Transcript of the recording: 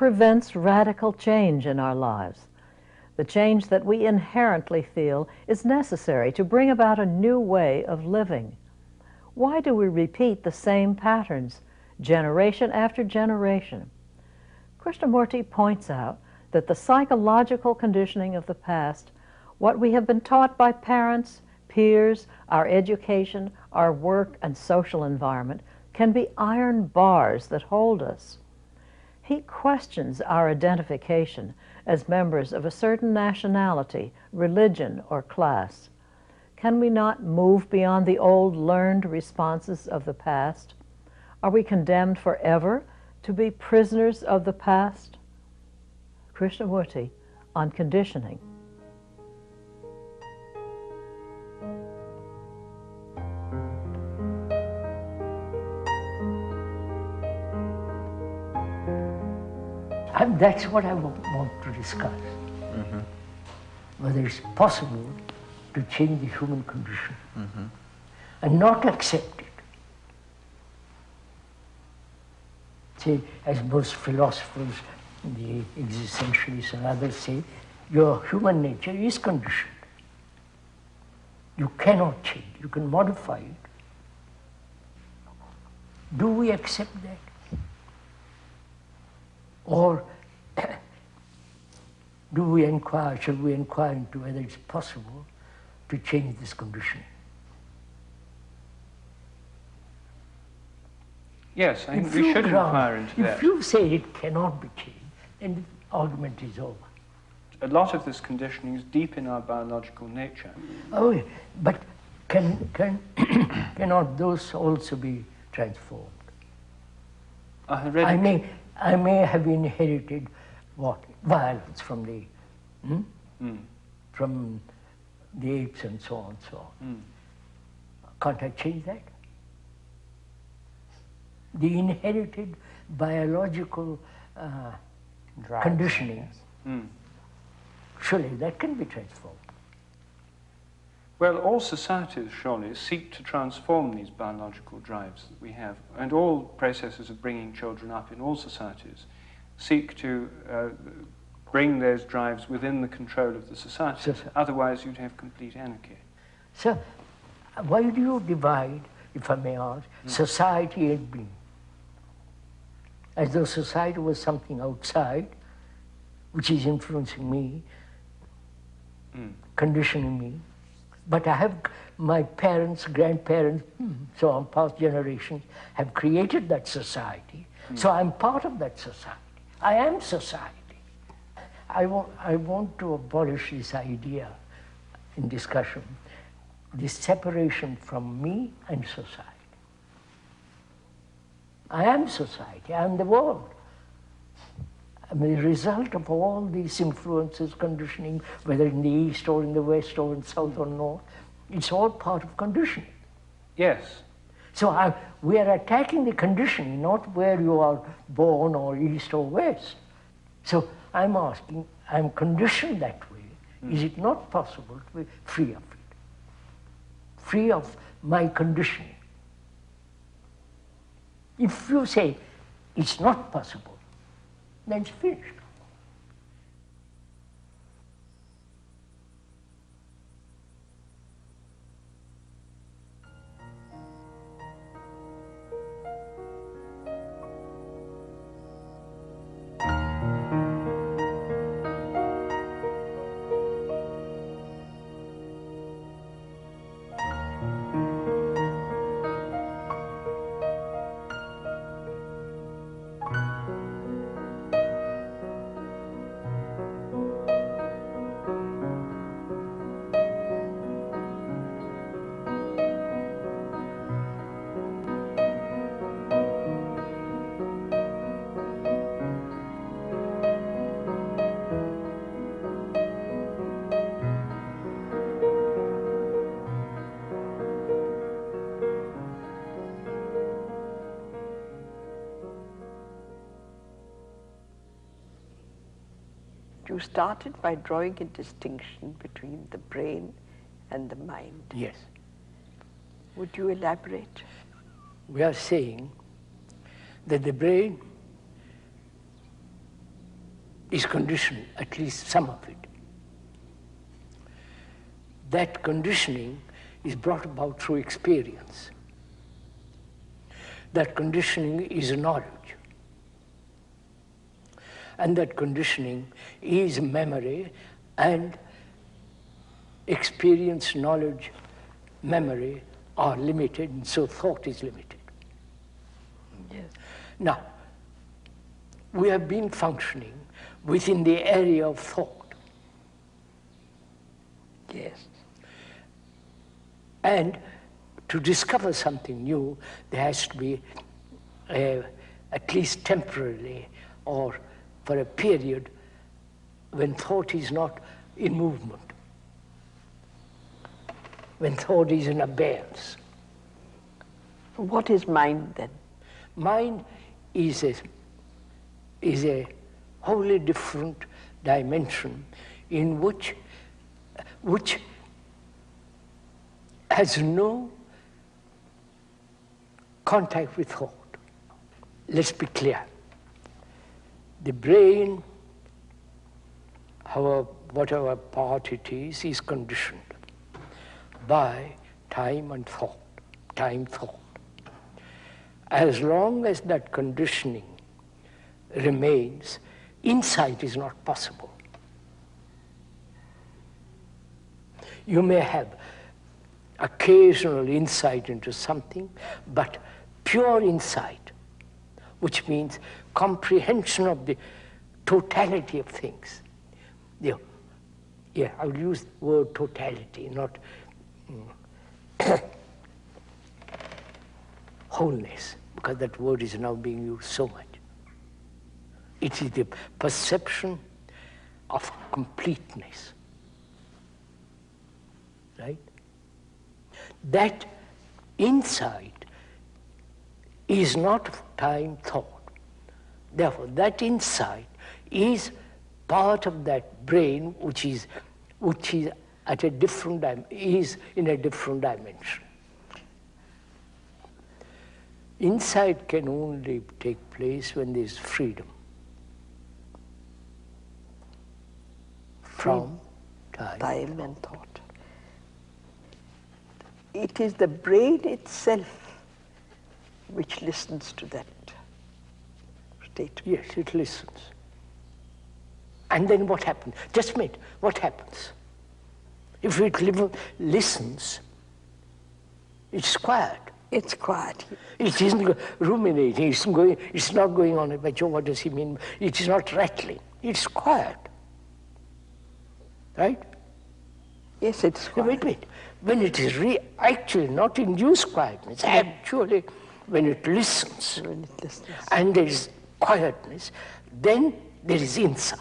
prevents radical change in our lives. The change that we inherently feel is necessary to bring about a new way of living. Why do we repeat the same patterns, generation after generation? Krishnamurti points out that the psychological conditioning of the past, what we have been taught by parents, peers, our education, our work and social environment, can be iron bars that hold us. He questions our identification as members of a certain nationality, religion, or class. Can we not move beyond the old learned responses of the past? Are we condemned forever to be prisoners of the past? Krishnamurti on conditioning. And that's what I want to discuss. Whether it's possible to change the human condition and not accept it. Say, as most philosophers, the existentialists and others say, your human nature is conditioned. You cannot change, you can modify it. Do we accept that? Or do we inquire, should we inquire into whether it's possible to change this condition? Yes, I think we should inquire into that. If you say it cannot be changed, then the argument is over. A lot of this conditioning is deep in our biological nature. Oh, yeah. But cannot those also be transformed? I may have inherited what? Violence from the from the apes and so on, so on. Can't I change that? The inherited biological conditioning, surely that can be transformed. Well, all societies, surely, seek to transform these biological drives that we have, and all processes of bringing children up in all societies seek to bring those drives within the control of the society. Otherwise, you'd have complete anarchy. So, why do you divide, if I may ask, society and being? As though society was something outside, which is influencing me, conditioning me. But I have my parents, grandparents, so on, past generations, have created that society. So I'm part of that society. I am society. I want to abolish this idea in discussion, this separation from me and society. I am society, I am the world. I'm the result of all these influences, conditioning, whether in the East or in the West or in South or North, it's all part of conditioning. Yes. So we are attacking the conditioning, not where you are born or East or West. So I'm asking, I'm conditioned that way. Is it not possible to be free of it? Free of my conditioning? If you say it's not possible, then it's finished. You started by drawing a distinction between the brain and the mind. Yes. Would you elaborate? We are saying that the brain is conditioned, at least some of it. That conditioning is brought about through experience. That conditioning is knowledge. And that conditioning is memory, and experience, knowledge, memory are limited, and so thought is limited. Yes. Now, we have been functioning within the area of thought. Yes. And to discover something new, there has to be, at least temporarily, or for a period, when thought is not in movement, when thought is in abeyance. What is mind then? Mind is a wholly different dimension in which has no contact with thought. Let's be clear. The brain, whatever part it is conditioned by time and thought, time-thought. As long as that conditioning remains, insight is not possible. You may have occasional insight into something, but pure insight, which means comprehension of the totality of things. Yeah, I would use the word totality, not wholeness, because that word is now being used so much. It is the perception of completeness, right? That insight is not time thought. Therefore, that insight is part of that brain which is at a different is in a different dimension. Insight can only take place when there is freedom from time and thought. It is the brain itself which listens to that statement. Yes, it listens. And then what happens? Just a minute, what happens? If it listens, it's quiet. It's quiet. It isn't ruminating, it's not going on, but what does he mean? It is not rattling, it's quiet. Right? Yes, it's quiet. Wait. When it is actually not induced quietness, actually when it listens, and there is quietness, then there is insight.